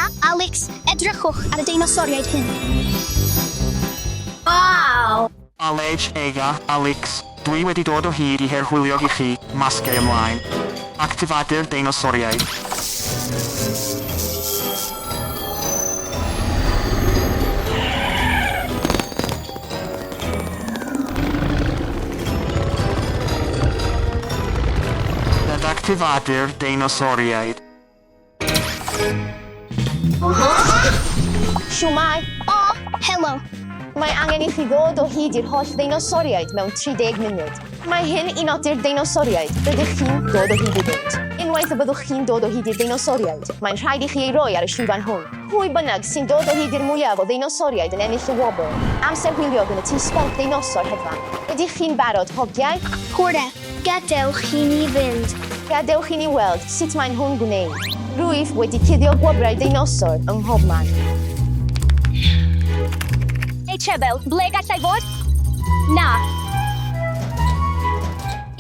Na, Alex, edrychwch ar y deinosoriaid hyn. Wow! Alej Ega, Alex, dwi wedi dod o hyd I herchwilio I chi, masgau ymlaen. Actifadu'r deinosoriaid. Actifadu'r deinosoriaid. Siwmai, O, helo. mae angen I chi ddod o hyd i'r holl deinosoriaid mewn 30 munud. Mae hyn un o'r deinosoriaid rydych chi'n dod o hyd iddynt. Unwaith y byddwch chi'n dod o hyd i'r deinosoriaid, mae'n rhaid I chi ei roi ar y llwyfan hwn. Pwy bynnag sy'n dod o hyd i'r mwyaf o deinosoriaid yn ennill y wobl. Amser hwyliog yn y tŷ sbort deinosor hedfan. Ydych chi'n barod, hogiau? Hwre, gadewch i ni fynd. Gadewch I ni weld sut mae'n hwn gwneud. Rwyf wedi cuddio gwobrau deinosor yng nghobman. Ei Trebel, ble gallai fod? Na.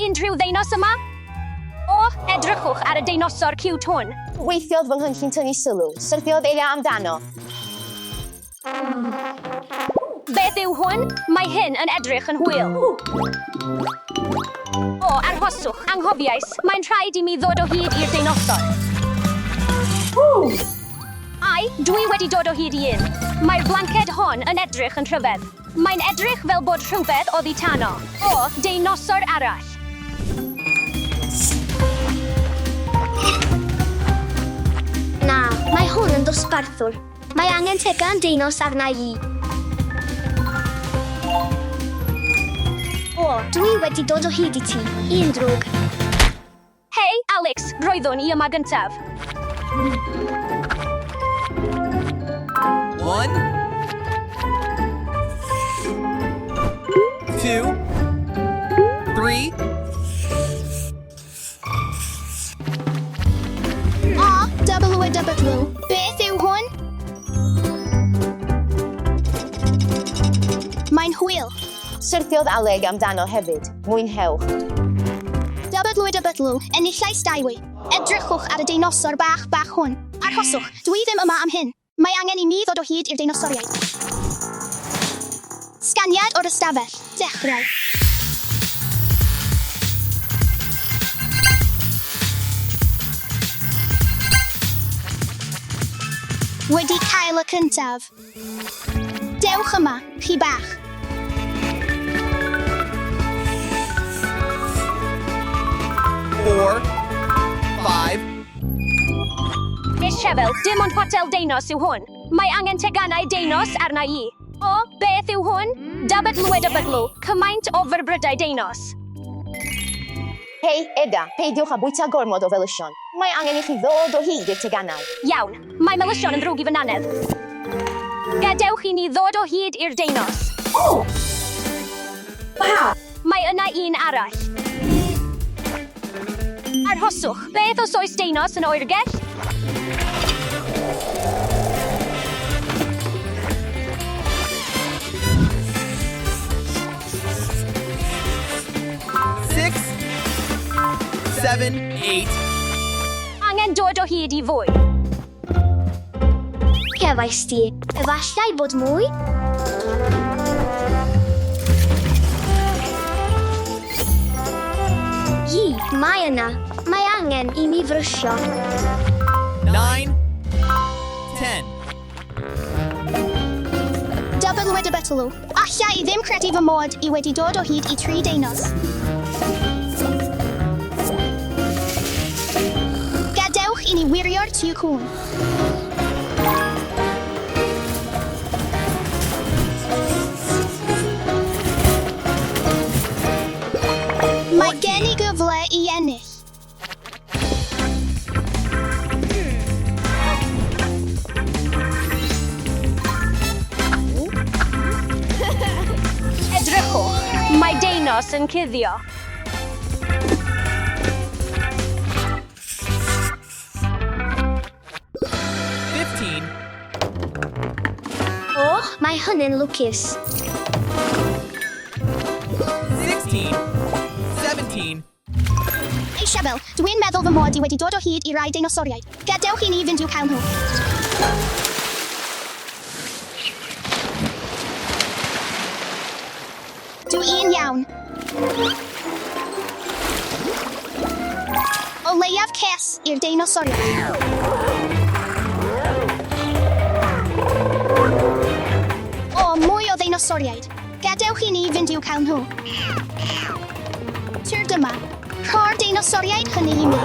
Unrhyw ddeinos yma? O, edrychwch ar y deinosor cute hwn. Weithiodd fy nghynllun tynnu sylw. Syrthiodd eila amdano. Beth yw hwn? Mae hyn yn edrych yn hwyl. O, arhoswch, anghofiais, mae'n rhaid I mi ddod o hyd i'r deinosor. Ai, dwi wedi dod o hyd I un. Mae'r blanced hon yn edrych yn rhyfedd. Mae'n edrych fel bod rhywbeth oddi tano. O, deinosor arall. Na, mae hwn yn dosbarthwr. Mae angen tegan deinos arna I. O, dwi wedi dod o hyd I ti. Un drwg. Hei, Alex, roeddwn I yma gyntaf. 1, 2, 3. O, double. Beth yw hwn? Mae'n hwyl. Syrthiodd Aleg amdano hefyd. Mwynhewch. Double, enillais daiwi. Edrychwch ar y deinosor bach hwn. Arhoswch, dwi ddim yma am hyn. Mae angen I mi ddod o hyd i'r deinosoriaid. Sganiad o'r ystafell. Dechrau. Wedi cael y cyntaf. Dewch yma, chi bach. Four, 5. Ei Trebel, dim ond potel deinos yw hwn. Mae angen teganau deinos arna I. O, beth yw hwn? Double, cymaint o fyrbrydau deinos. Hei, Eda, peidiwch â bwyta gormod o felysion. Mae angen I chi ddod o hyd i'r teganau. Iawn, mae melysion yn ddrwg I fynanedd. Gadewch I ni ddod o hyd i'r deinos. Wow! Mae yna un arall. Arhoswch, beth os oes deinos yn oergell? Six, 7, 8. Angen dod o hyd I fwy. Cefais ti. Efallai bod mwy? Mae yna. Mae angen I mi frysio. 9, 10. Double. Allai I ddim credu fy mod I wedi dod o hyd I 3 deinos. Gadewch I ni wirio'r tŷ cwn. Mae gen I gyfle I ennill. Edrychwch, mae deinos yn cuddio. O, mae hynny'n lwcus. 16, 17. Ei Siabel, dwi'n meddwl fy mod I wedi dod o hyd I rai deinosoriaid. Gadewch I ni fynd i'w cael nhw. Dwi'n iawn. O leiaf ces i'r deinosoriaid. O, mwy o deinosoriaid. Gadewch I ni fynd i'w cael nhw. Tyr dyma. Rho'r deinosoriaid hynny I mi.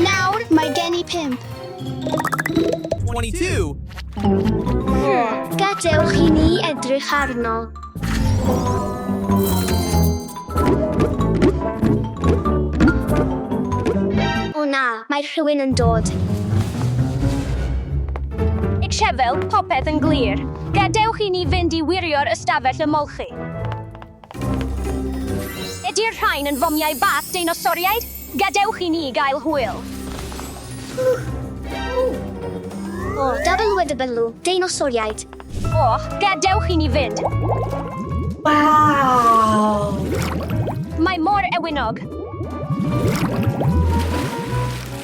Nawr mae gen I 5. 22. Gadewch I ni edrych arno. O na, mae rhywun yn dod. Eich sefel, popeth yn glir. Gadewch I ni fynd I wirio'r ystafell y molchi. Ydy'r rhain yn fomiau bath deinosoriaid? Gadewch I ni gael hwyl. O, double with the balw, deinosoriaid. O, gadewch I ni fynd. Wow! Mae mor ewynog.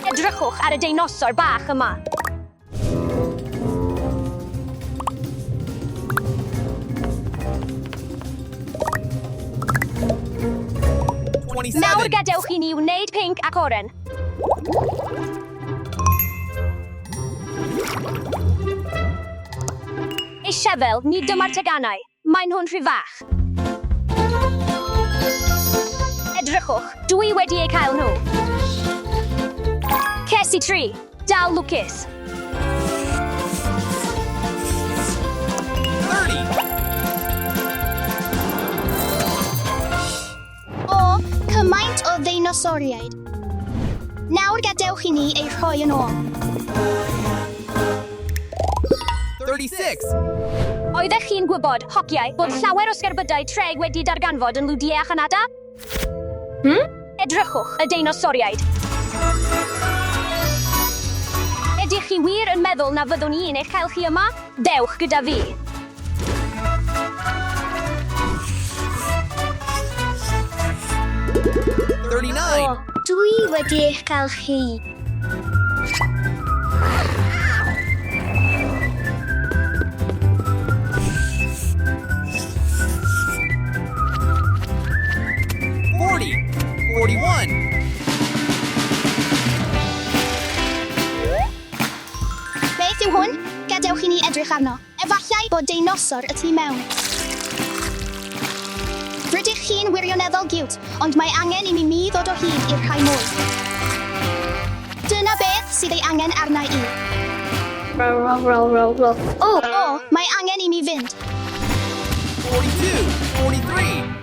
Edrychwch ar y deinosor bach yma. Nawr 27. gadewch I ni wneud pink ac oren. Ei sefel, nid dyma'r teganau. Maen nhw'n rhy fach. Edrychwch, dwi wedi eu cael nhw. Ces I 3. Dal lwcus. 30. O, cymaint o deinosoriaid. Nawr gadewch I ni ei rhoi yn ôl. 36. Oeddech chi'n gwybod, hociau, bod llawer o sgerbydau treg wedi darganfod yn Lwdia a Chanada? Edrychwch y deinosoriaid. Ydych chi wir yn meddwl na fyddwn i'n eich cael chi yma? Dewch gyda fi. $39. Dwi wedi eich cael chi. $41. Beth yw hwn? Gadewch I ni edrych arno. Efallai bod deinosor y tu mewn. Rydych chi'n wirioneddol giwt, ond mae angen I mi ddod o hyd i'r rhai mwy. Dyna beth sydd ei angen arna I. O, mae angen I mi fynd. 42. 43.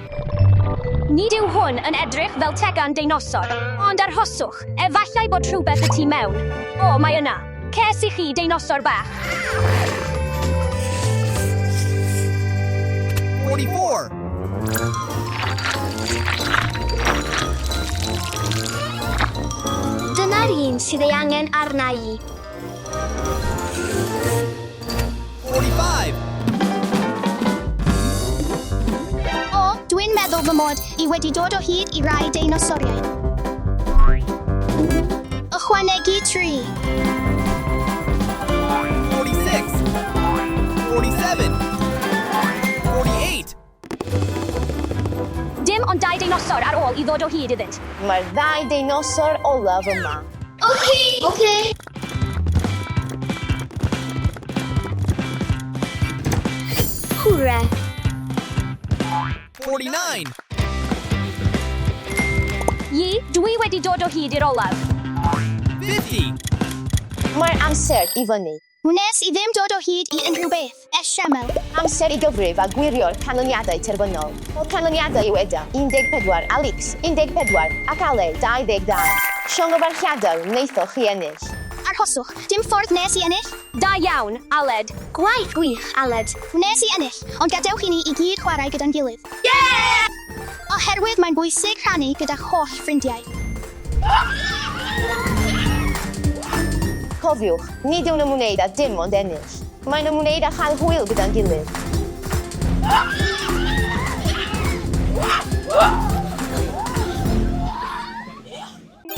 Nid yw hwn yn edrych fel tegan deinosor, ond arhoswch, efallai bod rhywbeth y tu mewn. O, mae yna. Ces I chi deinosor bach. 44. Dyna'r un sydd ei angen arna I. 45. O, dwi'n meddwl fy mod I wedi dod o hyd I rai deinosoriaid. Ychwanegu 3. 46. 47. 48. Dim ond 2 deinosor ar ôl I ddod o hyd iddynt. Mae'r ddau deinosor olaf yma. Okay. Hwre. 49. Dwi wedi dod o hyd i'r olaf. 50. Mae'r amser I fyny. Wnes I ddim dod o hyd I unrhyw beth. Siamel. Amser I gyfrif a gwirio'r canlyniadau terfynol. O canlyniadau yw Eda, 14, Alex, 14, ac Ale, 22. Siong o farchiadau wnaethoch chi ennill. Arhoswch, dim ffordd nes I ennill. Da iawn, Aled. Gwaith gwych, Aled. Wnes I ennill, ond gadewch I ni I gyd chwarae gyda'n gilydd. Yeah! Oherwydd mae'n bwysig rhannu gyda'ch holl ffrindiau. Cofiwch, nid yw'n ymwneud â dim ond ennill. Mae'n ymwneud â chael hwyl gyda'n gilydd.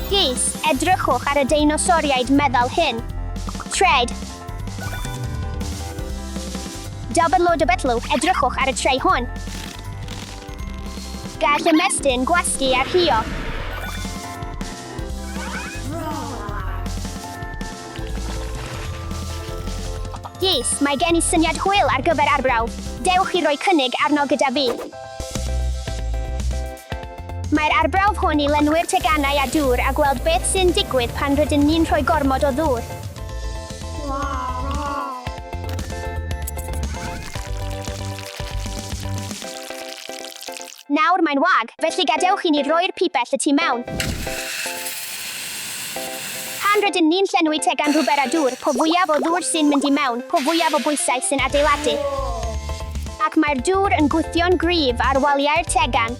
Geis, edrychwch ar y deinosoriaid meddal hyn. Tred. Double o dybetlw, edrychwch ar y trei hwn. Gall ymestyn gwasgu ar hio. Yes, mae gen i syniad hwyl ar gyfer arbrawf. Dewch i roi cynnig arno gyda fi. Mae'r arbrawf hwn i lenwi'r teganau a dŵr a gweld beth sy'n digwydd pan rydyn ni'n rhoi gormod o ddŵr. Nawr mae'n wag, felly gadewch i ni roi'r pibell y tu mewn. Pan rydyn ni'n llenwi tegan rhwber a dŵr, po fwyaf o ddŵr sy'n mynd i mewn, po fwyaf o bwysau sy'n adeiladu. Ac mae'r dŵr yn gwthio'n gryf ar waliau'r tegan.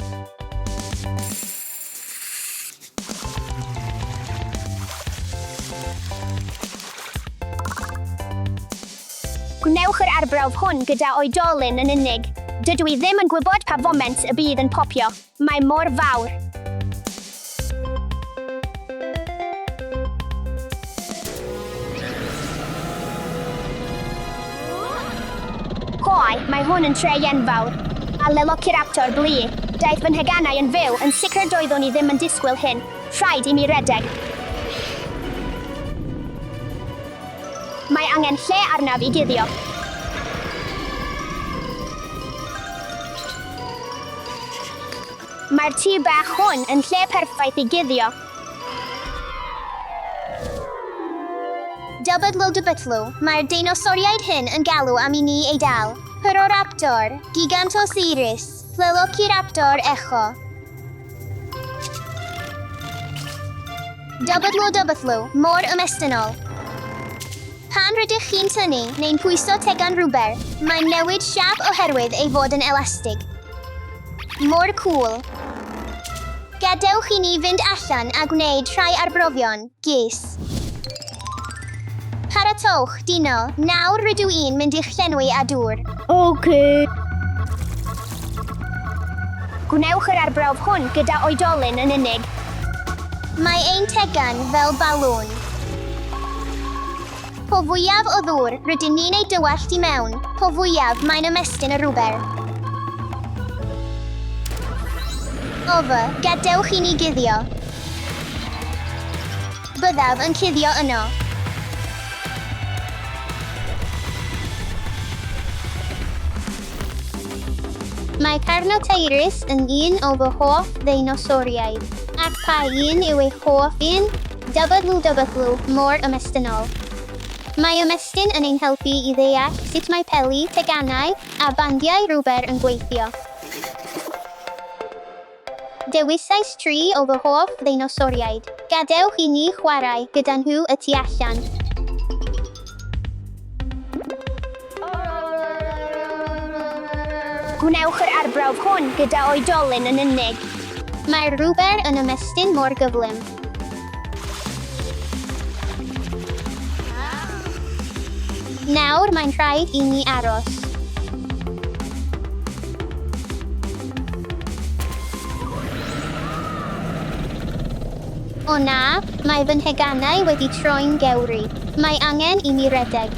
Gwnewch yr arbrawf hwn gyda oedolyn yn unig. Dydw i ddim yn gwybod pa foment y bydd yn popio. Mae mor fawr. Hoi, mae hwn yn trei enfawr. A Lelociraptor blu. Daeth fy nheganau yn fyw, yn sicr doeddwn i ddim yn disgwyl hyn. Rhaid i mi redeg. Mae angen lle arnaf i guddio. Mae'r tŷ bach hwn yn lle perffaith i guddio. Dybydlw dybytlw, mae'r deinosoriaid hyn yn galw am i ni ei dal. Pyroraptor, Gigantosiris, Lelociraptor echo. Dybydlw, mor ymestynol. Pan rydych chi'n tynnu neu'n pwyso tegan rhwber, mae'n newid siap oherwydd ei fod yn elastig. Mor cool. Gadewch i ni fynd allan a gwneud rhai arbrofion, gys. Paratowch, dino. Nawr rydw i'n mynd i'ch llenwi â dŵr. Gwnewch yr arbrawf hwn gyda oedolyn yn unig. Mae ein tegan fel balwn. Po fwyaf o ddŵr rydyn ni'n ei dywallt i mewn, po fwyaf mae'n ymestyn y rhwber. Ofa, gadewch i ni guddio. Byddaf yn cuddio yno. Mae Carnotaurus yn un o fy hoff ddeinosoriaid, ac pa un yw ei hoff un? Dybydlw, mor ymestynol. Mae ymestyn yn ein helpu i ddeall sut mae peli, teganau a bandiau rhwber yn gweithio. Dewisais 3 o fy hoff ddeinosoriaid. Gadewch i ni chwarae gyda nhw y tu allan. Gwnewch yr arbrawf hwn gyda oedolyn yn unig. Mae'r rhwber yn ymestyn mor gyflym. Nawr mae'n rhaid i ni aros. O na, mae fy nheganau wedi troi'n gewri. Mae angen i mi redeg.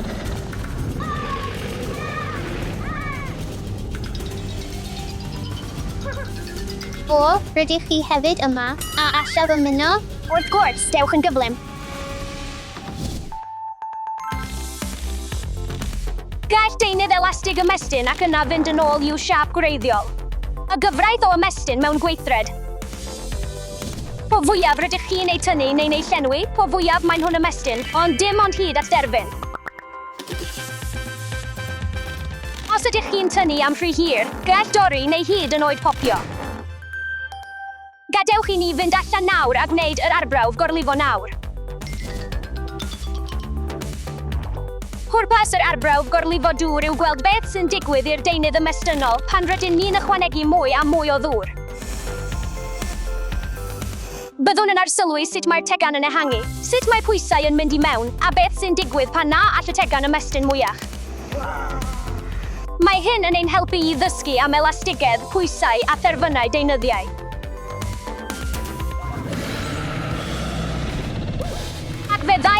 O, rydych chi hefyd yma, a allaf ymuno? Wrth gwrs, dewch yn gyflym. Gall deunydd elastig ymestyn ac yna fynd yn ôl i'w siap gwreiddiol. Y gyfraith o ymestyn mewn gweithred. Po fwyaf rydych chi'n ei tynnu neu'n ei llenwi, po fwyaf mae'n hwn ymestyn, ond dim ond hyd at derfyn. Os ydych chi'n tynnu am rhy hir, gall dorri neu hyd yn oed popio. Gadewch i ni fynd allan nawr a gwneud yr arbrawf gorlifo nawr. Pwrpas yr arbrawf gorlifo dŵr yw gweld beth sy'n digwydd i'r deunydd ymestynol pan rydyn ni'n ychwanegu mwy a mwy o ddŵr. Byddwn yn arsylwi sut mae'r tegan yn ehangu, sut mae pwysau yn mynd i mewn, a beth sy'n digwydd pan na all y tegan ymestyn mwyach. Mae hyn yn ein helpu i ddysgu am elastigedd, pwysau a therfynau deunyddiau.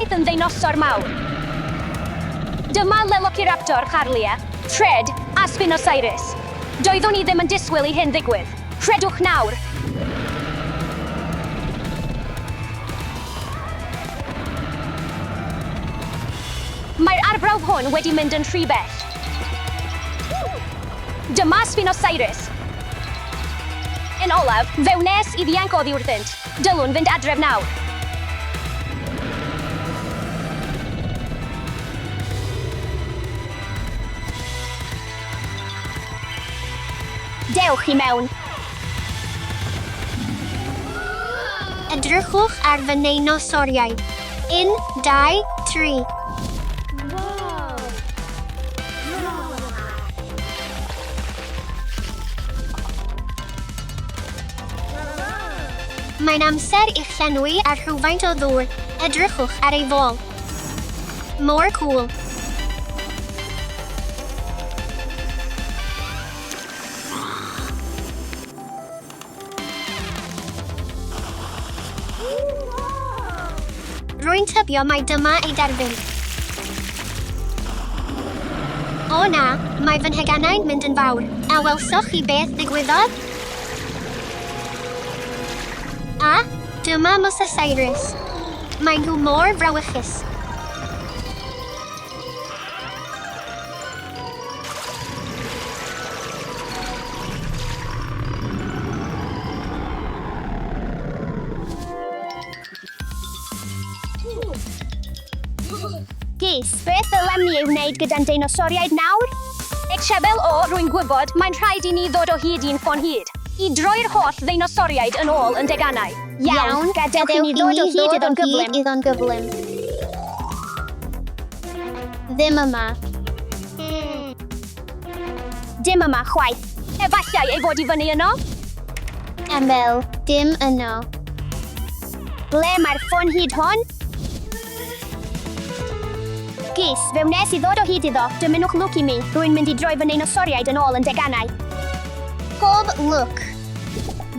Sgiliaeth yn ddeinosor mawr. Dyma Lelociraptor Charlia, Tred a Spinosaurus. Doeddwn i ddim yn disgwyl i hyn ddigwydd. Credwch nawr. Mae'r arbrawf hwn wedi mynd yn rhy bell. Dyma Spinosaurus. Yn olaf, fe wnes i ddianc oddi wrthynt. Dylwn fynd adref nawr. Dewch i mewn. Edrychwch ar fy deinosoriaid. 1, 2, 3. Mae'n amser i'ch llenwi ar rhywfaint o ddŵr. Edrychwch ar ei fôl. Mor cool. Rwy'n tybio mai dyma ei derbyn. O na, mae fy nhegannau'n mynd yn fawr. A welswch chi beth ddigwyddodd? A, dyma Mosasaurus. Mae nhw mor frawychus. Gys, beth ddylem ni ei wneud gyda'n deinosoriaid nawr? Exebel o rwy'n gwybod mae'n rhaid i ni ddod o hyd i'n ffon hyd. I droi'r holl deinosoriaid yn ôl yn degannau. Iawn, gadewch i ni ddod o hyd iddo'n gyflym. Ddim yma. Dim yma chwaith. Efallai ei fod i fyny yno? Emil, dim yno. Ble mae'r ffon hyd hon? Gys, fe wnes i ddod o hyd iddo, dymunwch lwc i mi. Rwy'n mynd i droi fy deinosoriaid yn ôl yn degannau. Pob lwc.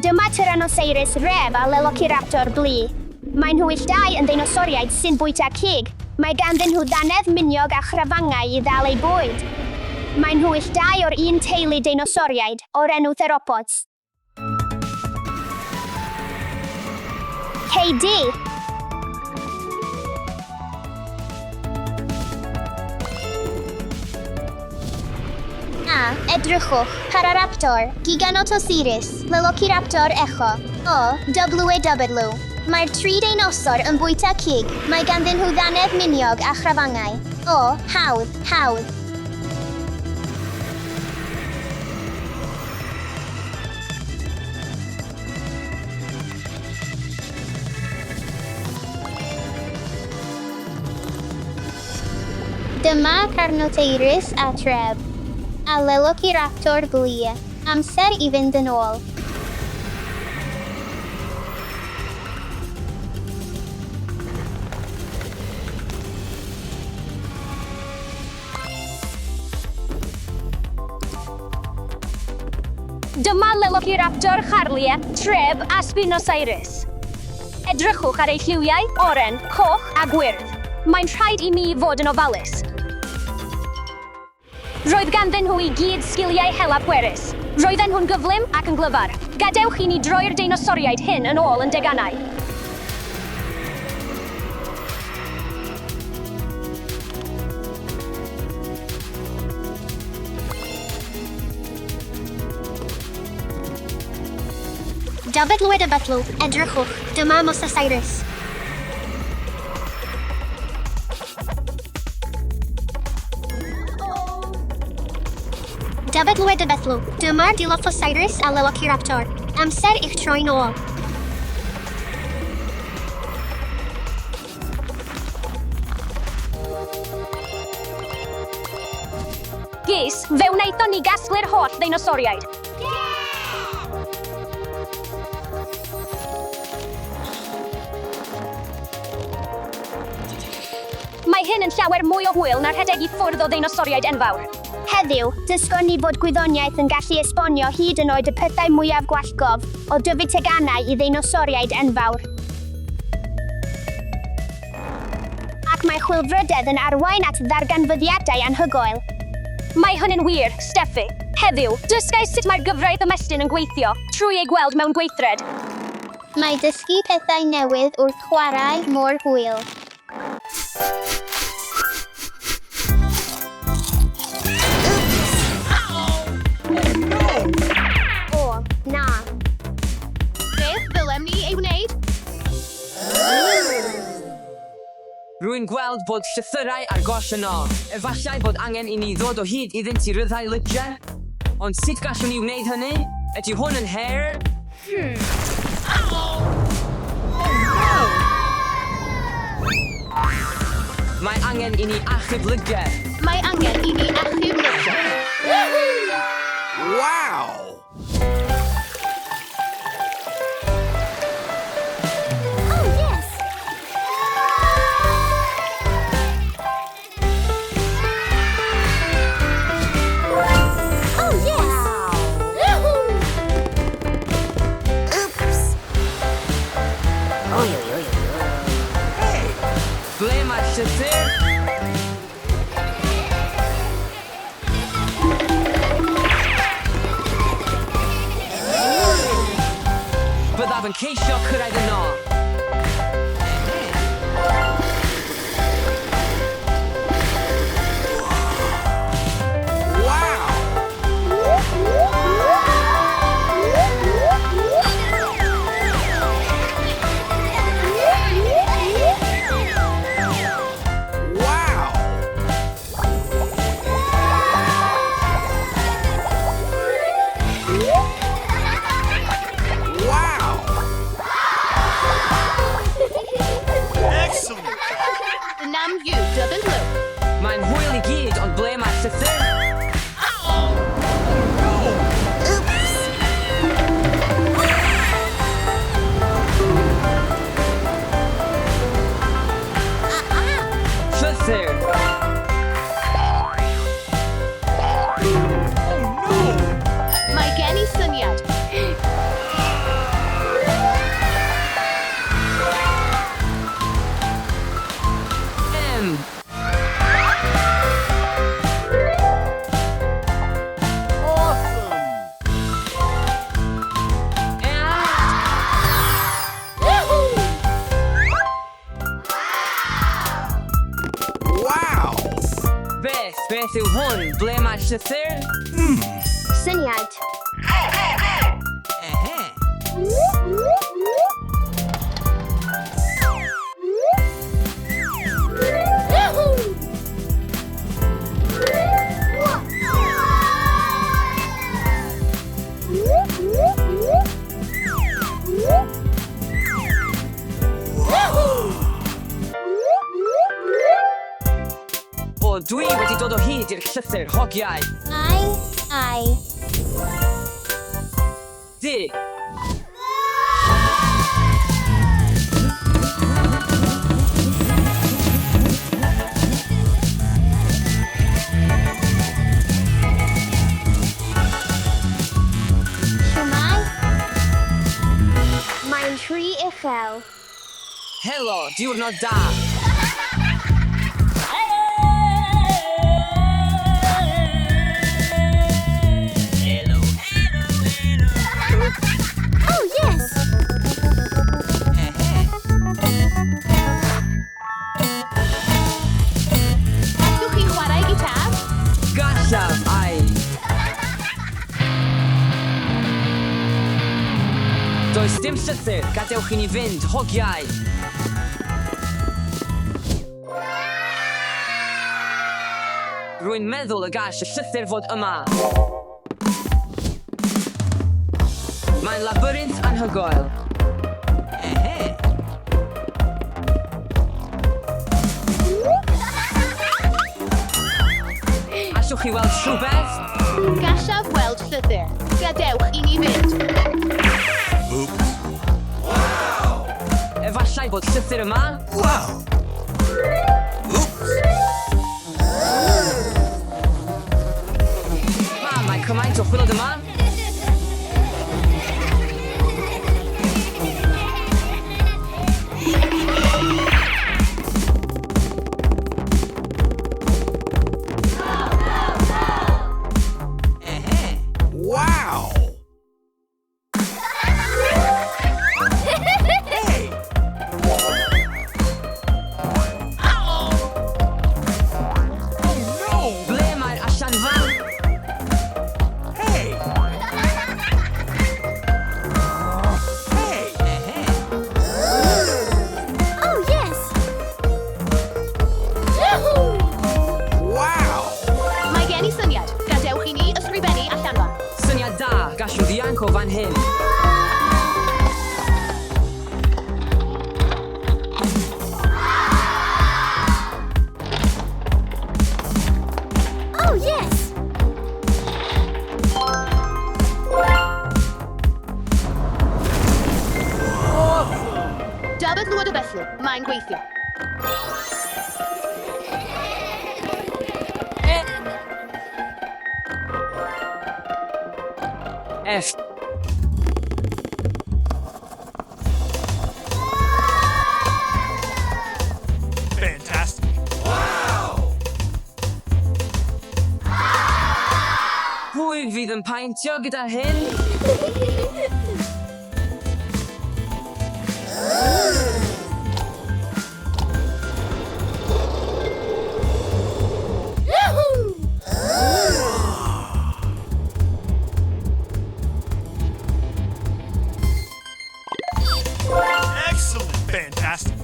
Dyma Tyrannosaurus Rev a Lelociraptor Blu. Mae nhw illdau yn deinosoriaid sy'n bwyta cig. Mae ganddyn nhw ddanedd miniog a chrafangau i ddal eu bwyd. Mae nhw illdau o'r un teulu deinosoriaid o'r enw Theropods. Hei di! A, edrychwch. Pararaptor, Giganotosaurus, Lelociraptor Echo. O, WW. Mae'r tri deinosor yn bwyta cig. Mae ganddyn nhw ddanedd miniog a chrafangau. O, hawdd, hawdd. Dyma Carnotaurus a Treb. A Lelociraptor Blu. Amser i fynd yn ôl. Dyma Lelociraptor Charlia, Treb a Spinosaurus. Edrychwch ar eu lliwiau, oren, coch a gwyrdd. Mae'n rhaid i mi fod yn ofalus. Roedd ganddyn nhw i gyd sgiliau hela pwerus. Roedden nhw'n gyflym ac yn glyfar. Gadewch i ni droi'r deinosoriaid hyn yn ôl yn degannau. David Lwyd y Bytlw, edrychwch. Dyma Mosasaurus. David Lwyd y Bytlw. Dyma'r Dilophosaurus a Lelociraptor. Amser i'ch troi'n ôl. Gys, fe wnaethon ni gasglu'r holl deinosoriaid. Mae hyn yn llawer mwy o hwyl na'r rhedeg i ffwrdd o deinosoriaid enfawr. Heddiw, dysgon ni fod gwyddoniaeth yn gallu esbonio hyd yn oed y pethau mwyaf gwallgof o dyfu tegannau i deinosoriaid enfawr. ac mae chwilfrydedd yn arwain at ddarganfyddiadau anhygoel. Mae hwn yn wir, Steffi. Heddiw, dysgais sut mae'r gyfraith ymestyn yn gweithio, trwy ei gweld mewn gweithred. Mae dysgu pethau newydd wrth chwarae mor hwyl. O, na. Beth ddylem ni ei wneud? Rwy'n gweld bod llythyrau ar goll yno. Efallai bod angen i ni ddod o hyd iddynt i ryddhau lydiau. Ond sut gallwn ni wneud hynny? Ydy hwn yn her? Mae angen i ni achub lydiau. Mae angen i ni achub lysiau. Wow! Ble mae'r llythyr? Byddaf yn ceisio cyrraedd yno. Nam yw double blue. Mae'n hwyl i gyd, ond ble mae'r llythyr? Llythyr. Mae gen i syniad. Beth yw hwn? Ble mae'r llythyr? Syniad. O, dwi wedi dod o hyd i'r llythyr hogiau. Ai. Di. Siwmai? Mae'n rhy uchel. Helo, diwrnod da. Allwch chi chwarae gitar? Gallaf, ai. Does dim llythyr, gadewch i ni fynd, hogiau. Rwy'n meddwl y gall y llythyr fod yma. Mae'n labyrinth anhygoel. Allwch chi weld rhywbeth? Gallaf weld llythyr. Gadewch i ni fynd. Efallai bod llythyr yma? Wow! Mae cymaint o chwilod yma? F. Fantastic. Pwy fydd yn paentio gyda hyn? Excellent. Fantastic.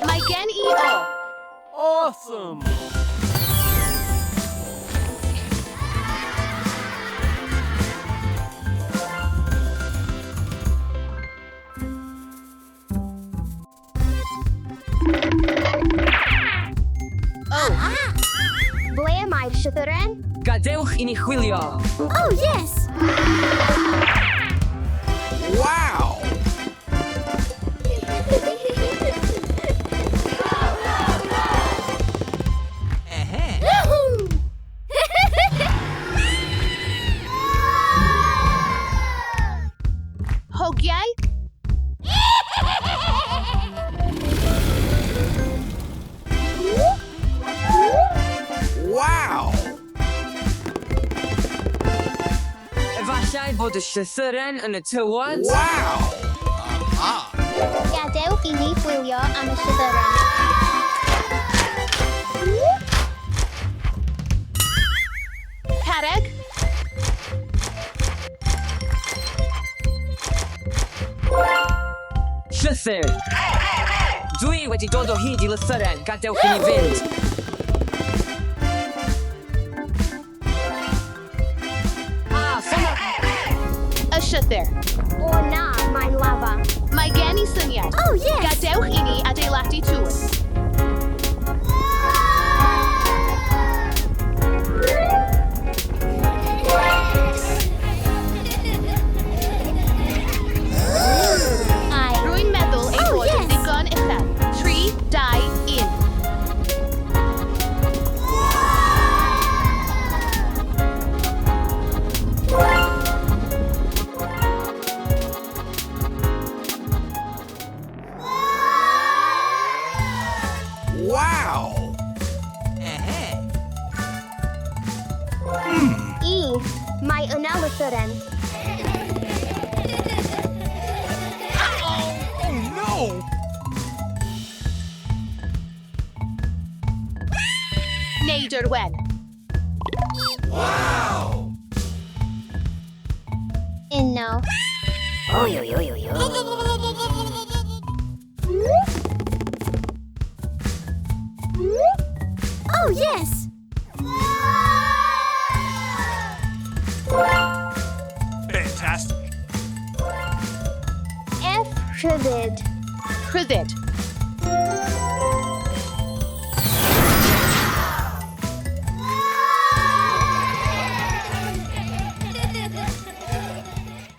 Mae gen i o. Awesome. Ble mae'r llythyren? Gadewch i ni chwilio. Oh, yes! Wow. Hogiau? Wow. Efallai bod y llythyren yn y tywod. Wow. Gadewch i ni chwilio am y llythyren. Carreg? Llythyr. Dwi wedi dod o hyd i lythyren. Gadewch i ni fynd. Y llythyr. O na, mae'n lafa. Mae gen i syniad. Oh, yes! Gadewch i ni adeiladu tŵr. Ai. Rwy'n meddwl ei Oh, bod yn yes! ddigon uchel. 3, 2, 1. Wow. I. Mae yna lythyren. Oh no. Neidr wen. Uno. Oh, yes! Fantastic. F. Rhyddid. Rhyddid.